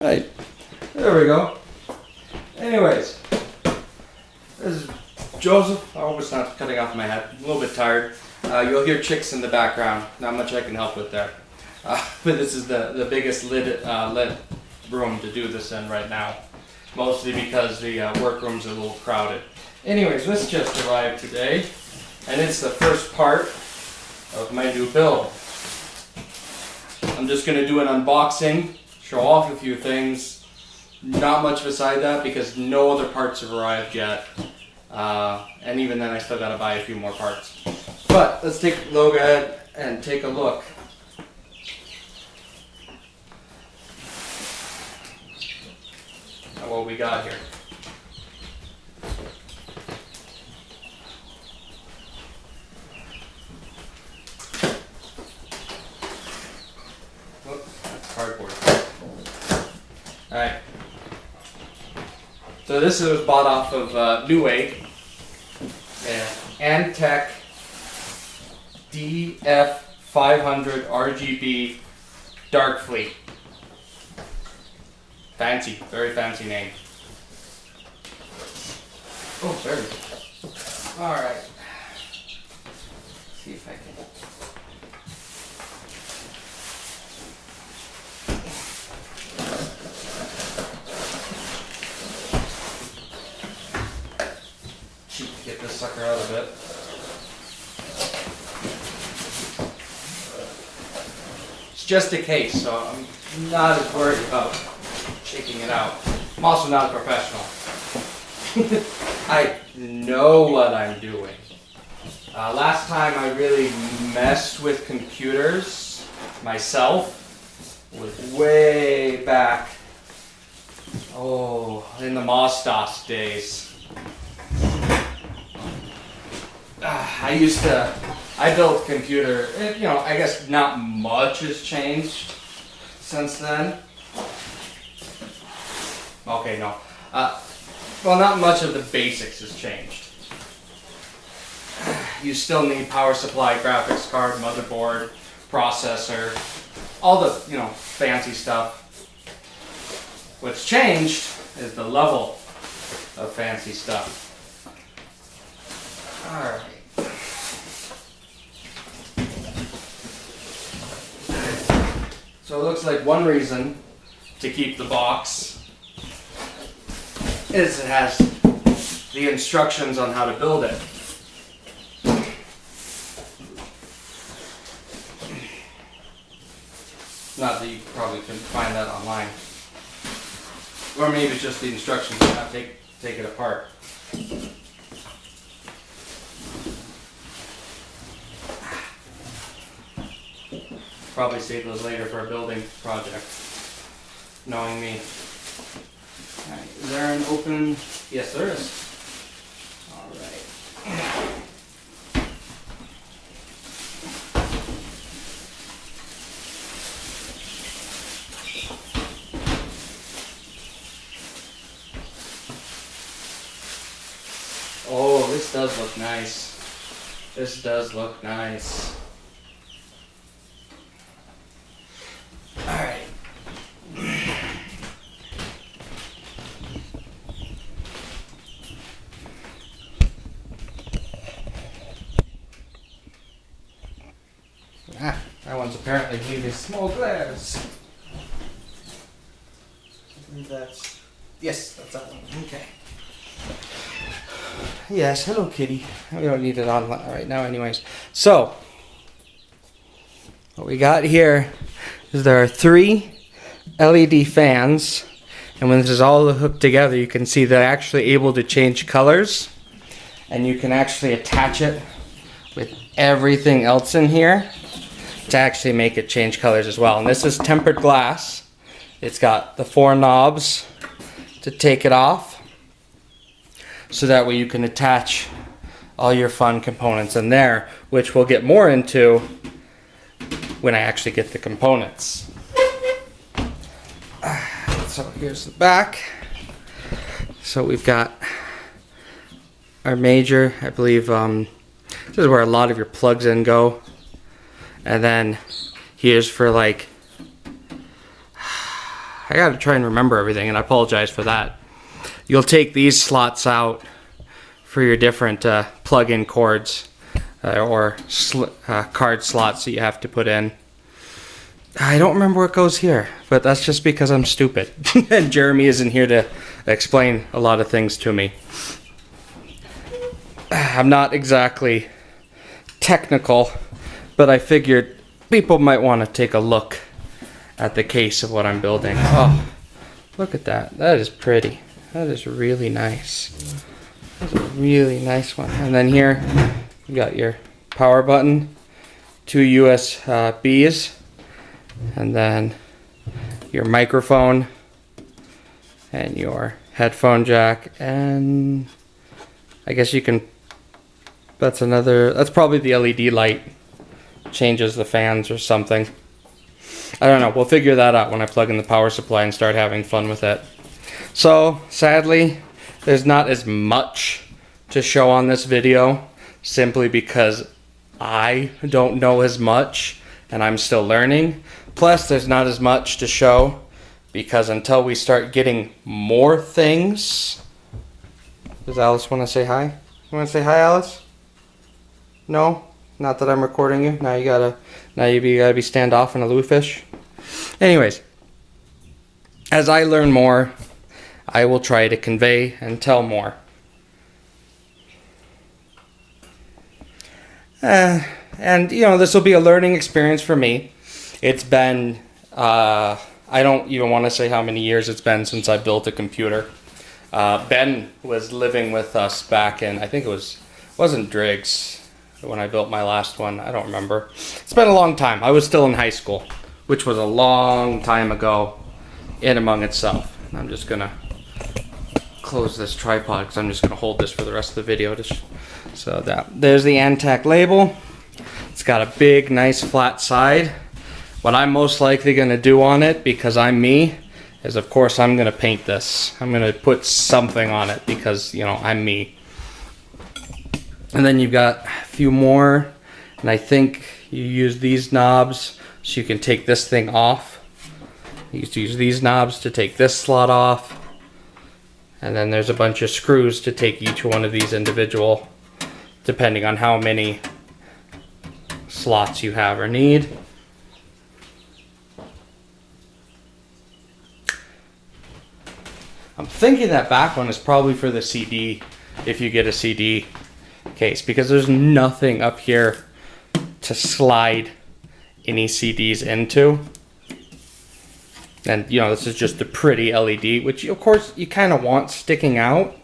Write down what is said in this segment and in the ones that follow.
Right, there we go. Anyways, this is Joseph. I hope it's not cutting off my head. I'm a little bit tired. You'll hear chicks in the background. Not much I can help with there. But this is the biggest lit room to do this in right now. Mostly because the workroom's a little crowded. Anyways, this just arrived today. And it's the first part of my new build. I'm just going to do an unboxing, show off a few things. Not much beside that because no other parts have arrived yet. And even then I still got to buy a few more parts. But let's go ahead and take a look. At what we got here. Whoops, that's cardboard. Alright. So this was bought off of NewEgg. Antec DF500 RGB Dark Fleet. Fancy, very fancy name. Oh, very good. Alright. See if I can. Get this sucker out of it. It's just a case, so I'm not as worried about shaking it out. I'm also not a professional. I know what I'm doing. Last time I really messed with computers myself was way back, in the MOS-DOS days. I built a computer, I guess not much has changed since then. Okay, no. Well, not much of the basics has changed. You still need power supply, graphics card, motherboard, processor, all the, fancy stuff. What's changed is the level of fancy stuff. Alright. So it looks like one reason to keep the box is it has the instructions on how to build it. Not that you probably couldn't find that online. Or maybe it's just the instructions on how to take it apart. Probably save those later for a building project, knowing me. Alright, is there an open? Yes, there is. Alright. Oh, this does look nice. This does look nice. Alright. That one's apparently leaving small glass. Yes, that's that one. Okay. Yes, hello kitty. We don't need it on right now anyways. So, what we got here is there are 3 LED fans, and when this is all hooked together you can see they're actually able to change colors, and you can actually attach it with everything else in here to actually make it change colors as well. And this is tempered glass. It's got the 4 knobs to take it off, so that way you can attach all your fun components in there, which we'll get more into when I actually get the components. So here's the back. So we've got our major, I believe this is where a lot of your plugs in go. And then here's for like I gotta try and remember everything, and I apologize for that. You'll take these slots out for your different plug-in cords or card slots that you have to put in. I don't remember what goes here, but that's just because I'm stupid. And Jeremy isn't here to explain a lot of things to me. I'm not exactly technical, but I figured people might want to take a look at the case of what I'm building. Oh, look at that. That is pretty. That is really nice. That's a really nice one. And then here, you got your power button, 2 USBs, and then your microphone, and your headphone jack, and I guess you can, that's probably the LED light, changes the fans or something. I don't know, we'll figure that out when I plug in the power supply and start having fun with it. So, sadly, there's not as much to show on this video, simply because I don't know as much and I'm still learning. Plus, there's not as much to show because until we start getting more things... Does Alice want to say hi? You want to say hi, Alice? No? Not that I'm recording you. Now you gotta be standoff and aloofish. Anyways, as I learn more, I will try to convey and tell more. And you know, this will be a learning experience for me. It's been, I don't even want to say how many years it's been since I built a computer. Ben was living with us back in, I think wasn't Driggs when I built my last one. I don't remember. It's been a long time. I was still in high school, which was a long time ago in among itself. I'm just going to close this tripod because I'm just going to hold this for the rest of the video. So there's the Antec label. It's got a big, nice flat side. What I'm most likely going to do on it, because I'm me, is of course I'm going to paint this. I'm going to put something on it because, you know, I'm me. And then you've got a few more, and I think you use these knobs so you can take this thing off. You use these knobs to take this slot off. And then there's a bunch of screws to take each one of these individual, depending on how many slots you have or need. I'm thinking that back one is probably for the CD, if you get a CD case, because there's nothing up here to slide any CDs into. And you know, this is just a pretty LED, which of course you kind of want sticking out.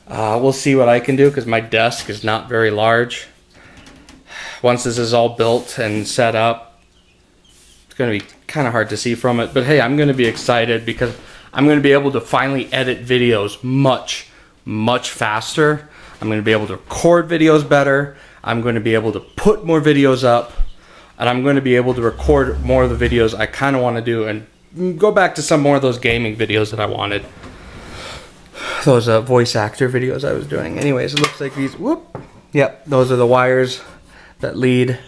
We'll see what I can do because my desk is not very large. Once this is all built and set up, it's going to be kind of hard to see from it. But hey, I'm going to be excited because I'm going to be able to finally edit videos much, much faster. I'm going to be able to record videos better. I'm going to be able to put more videos up. And I'm going to be able to record more of the videos I kind of want to do and go back to some more of those gaming videos that I wanted. Those voice actor videos I was doing. Anyways, it looks like these, yep, those are the wires that lead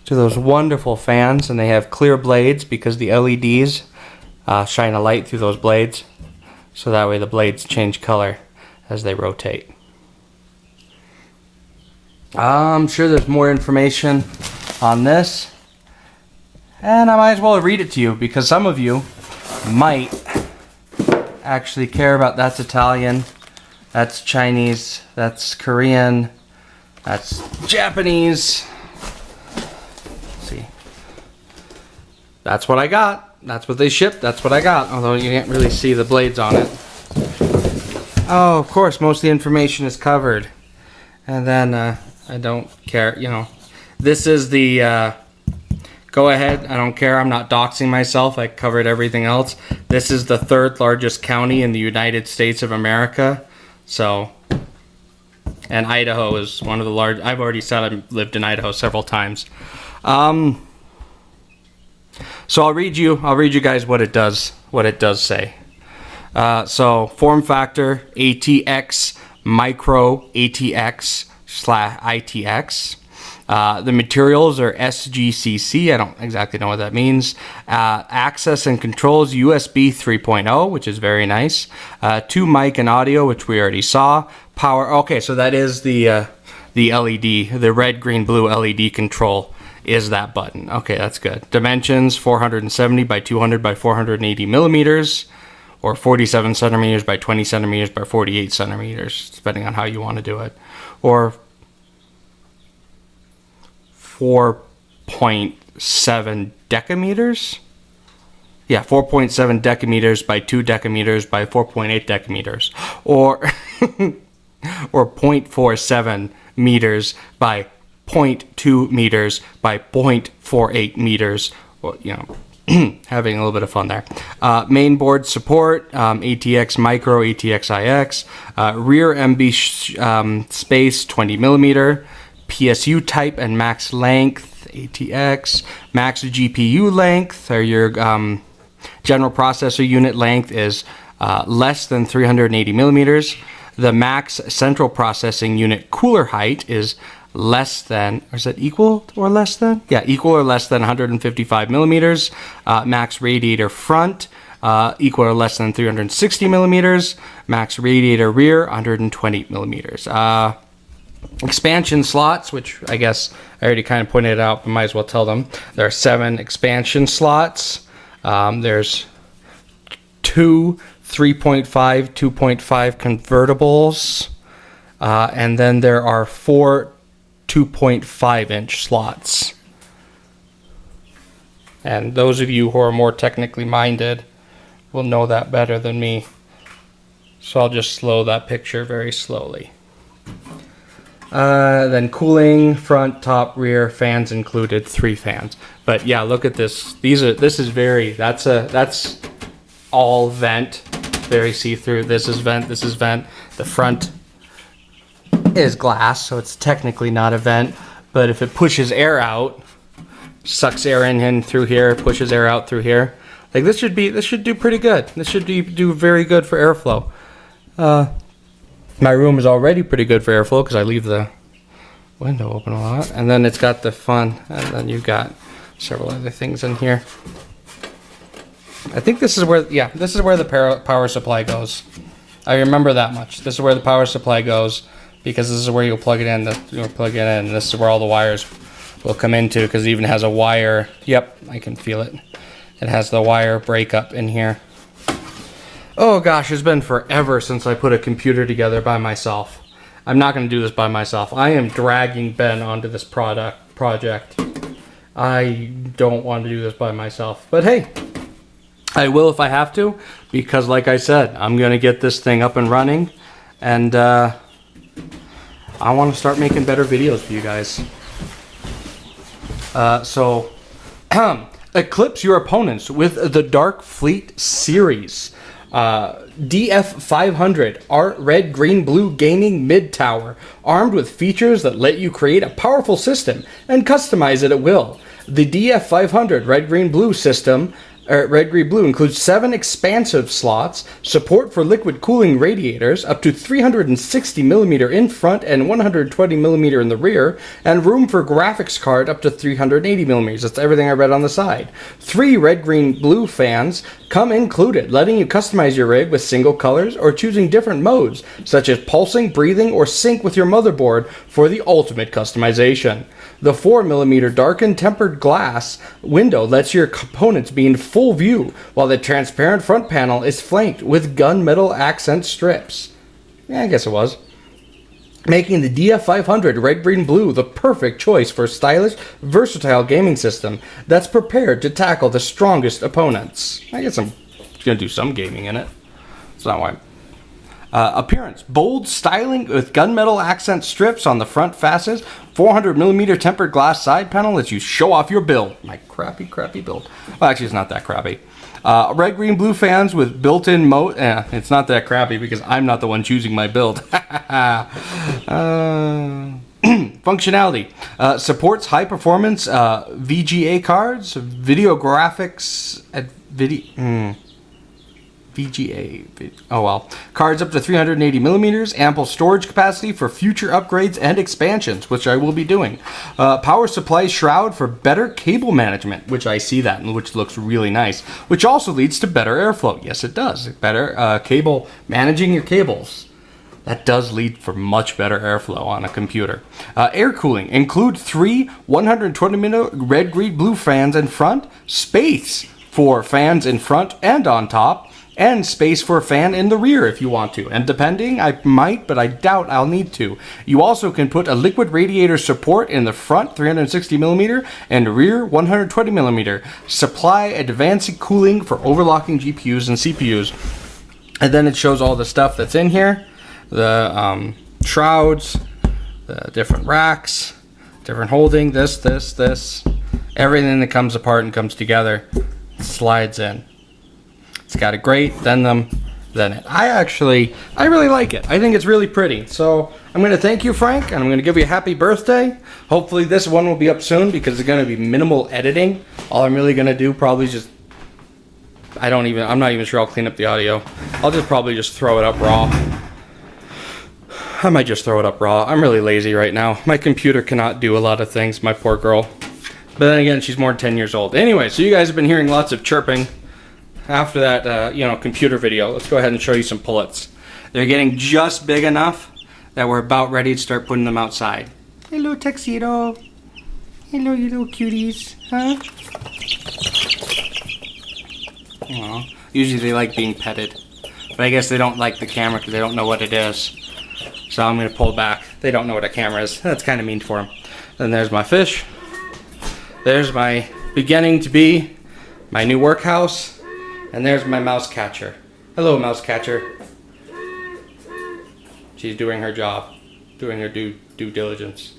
to those wonderful fans. And they have clear blades because the LEDs shine a light through those blades. So that way the blades change color as they rotate. I'm sure there's more information on this, and I might as well read it to you because some of you might actually care about. That's Italian, that's Chinese, that's Korean, that's Japanese. Let's see, that's what I got. That's what they shipped. That's what I got, although you can't really see the blades on it. Oh, of course, most of the information is covered. And then I don't care, you know. This is the, go ahead, I don't care, I'm not doxing myself, I covered everything else. This is the 3rd largest county in the United States of America, so, and Idaho is one of the large, I've already said I've lived in Idaho several times. So I'll read you guys what it does say. So, form factor, ATX, micro, ATX, /ITX. The materials are SGCC. I don't exactly know what that means. Access and controls USB 3.0, which is very nice. 2 mic and audio, which we already saw. Power. Okay, so that is the LED, the red, green, blue LED control is that button. Okay, that's good. Dimensions 470 by 200 by 480 millimeters, or 47 centimeters by 20 centimeters by 48 centimeters, depending on how you want to do it. Or 4.7 decameters? Yeah, 4.7 decameters by 2 decameters by 4.8 decameters. Or or 0.47 meters by 0.2 meters by 0.48 meters. Well, you know, having a little bit of fun there. Mainboard support, ATX micro, ATX IX, rear MB space 20 millimeter, PSU type and max length, ATX, max GPU length, or your general processor unit length is less than 380 millimeters. The max central processing unit cooler height is less than, or is it equal or less than? Yeah, equal or less than 155 millimeters. Max radiator front, equal or less than 360 millimeters. Max radiator rear, 120 millimeters. Expansion slots, which I guess I already kind of pointed out, but might as well tell them. There are 7 expansion slots. There's 2 3.5, 2.5 convertibles. And then there are 4 2.5 inch slots. And those of you who are more technically minded will know that better than me. So I'll just slow that picture very slowly. Then cooling, front, top, rear, fans included, 3 fans. But yeah, look at this. This is very, that's all vent, very see-through. This is vent, this is vent. The front is glass, so it's technically not a vent, but if it pushes air out, sucks air in through here, pushes air out through here, like this should do pretty good. This should do very good for airflow. My room is already pretty good for airflow because I leave the window open a lot, and then it's got the fun, and then you've got several other things in here. I think this is where, yeah, this is where the power supply goes. I remember that much. This is where the power supply goes, because this is where you'll plug it in. And this is where all the wires will come into, because it even has a wire. Yep, I can feel it. It has the wire breakup in here. Oh gosh, it's been forever since I put a computer together by myself. I'm not going to do this by myself. I am dragging Ben onto this project. I don't want to do this by myself. But hey, I will if I have to, because like I said, I'm going to get this thing up and running, and I want to start making better videos for you guys. So, eclipse your opponents with the Dark Fleet series. DF500 Art Red Green Blue Gaming Mid Tower, armed with features that let you create a powerful system and customize it at will. The DF500 Red Green Blue system, Red Green Blue, includes 7 expansive slots, support for liquid cooling radiators up to 360mm in front and 120mm in the rear, and room for graphics card up to 380mm. That's everything I read on the side. 3 Red Green Blue fans come included, letting you customize your rig with single colors or choosing different modes, such as pulsing, breathing, or sync with your motherboard for the ultimate customization. The 4mm darkened tempered glass window lets your components be in full view, while the transparent front panel is flanked with gunmetal accent strips. Yeah, I guess it was. Making the DF500 Red Green Blue the perfect choice for a stylish, versatile gaming system that's prepared to tackle the strongest opponents. I guess I'm going to do some gaming in it. That's not why. Appearance: bold styling with gunmetal accent strips on the front facets. 400mm tempered glass side panel lets you show off your build. My crappy build. Well, actually, it's not that crappy. Red, green, blue fans with built-in mode. It's not that crappy because I'm not the one choosing my build. Functionality: supports high-performance VGA cards, video graphics, VGA. Oh well. Cards up to 380 millimeters. Ample storage capacity for future upgrades and expansions, which I will be doing. Power supply shroud for better cable management, which I see that, and which looks really nice. Which also leads to better airflow. Yes, it does. Better cable managing your cables. That does lead for much better airflow on a computer. Air cooling. Include 3 120mm red, green, blue fans in front. Space for fans in front and on top. And space for a fan in the rear if you want to. And depending, I might, but I doubt I'll need to. You also can put a liquid radiator support in the front, 360mm, and rear, 120mm. Supply advanced cooling for overclocking GPUs and CPUs. And then it shows all the stuff that's in here. The shrouds, the different racks, different holding, this. Everything that comes apart and comes together slides in. It's got a grate, then it. I really like it. I think it's really pretty. So I'm going to thank you, Frank, and I'm going to give you a happy birthday. Hopefully this one will be up soon because it's going to be minimal editing. All I'm really going to do probably just, I'm not even sure I'll clean up the audio. I'll just probably just throw it up raw. I might just throw it up raw. I'm really lazy right now. My computer cannot do a lot of things, my poor girl. But then again, she's more than 10 years old. Anyway, so you guys have been hearing lots of chirping. After that, computer video, let's go ahead and show you some pullets. They're getting just big enough that we're about ready to start putting them outside. Hello, Tuxedo. Hello, you little cuties. Huh? Aww. Usually they like being petted. But I guess they don't like the camera because they don't know what it is. So I'm going to pull back. They don't know what a camera is. That's kind of mean for them. Then there's my fish. There's my beginning to be my new workhouse. And there's my mouse catcher. Hello, mouse catcher. She's doing her job. Doing her due diligence.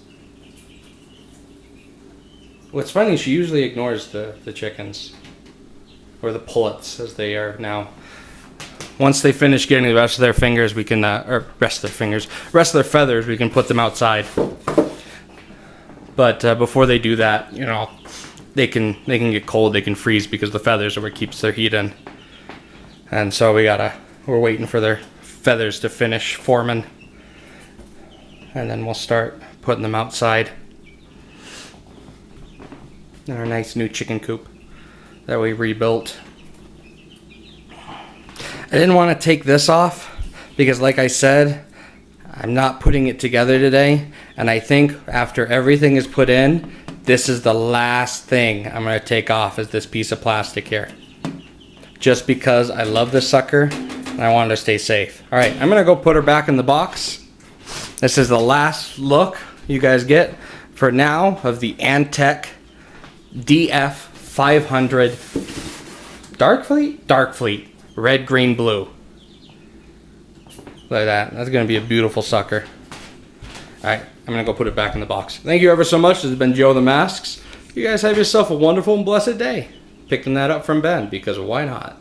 What's funny, she usually ignores the chickens. Or the pullets, as they are now. Once they finish getting the rest of their fingers, we can, rest of their feathers, we can put them outside. But before they do that, they can get cold, they can freeze because the feathers are what keeps their heat in. And so we're waiting for their feathers to finish forming. And then we'll start putting them outside. In our nice new chicken coop that we rebuilt. I didn't want to take this off because, like I said, I'm not putting it together today. And I think after everything is put in, this is the last thing I'm going to take off is this piece of plastic here. Just because I love this sucker and I want her to stay safe. All right, I'm going to go put her back in the box. This is the last look you guys get for now of the Antec DF500 Dark Fleet. Red, green, blue. Look at that. That's going to be a beautiful sucker. Alright, I'm going to go put it back in the box. Thank you ever so much. This has been Joe the Masks. You guys have yourself a wonderful and blessed day. Picking that up from Ben, because why not?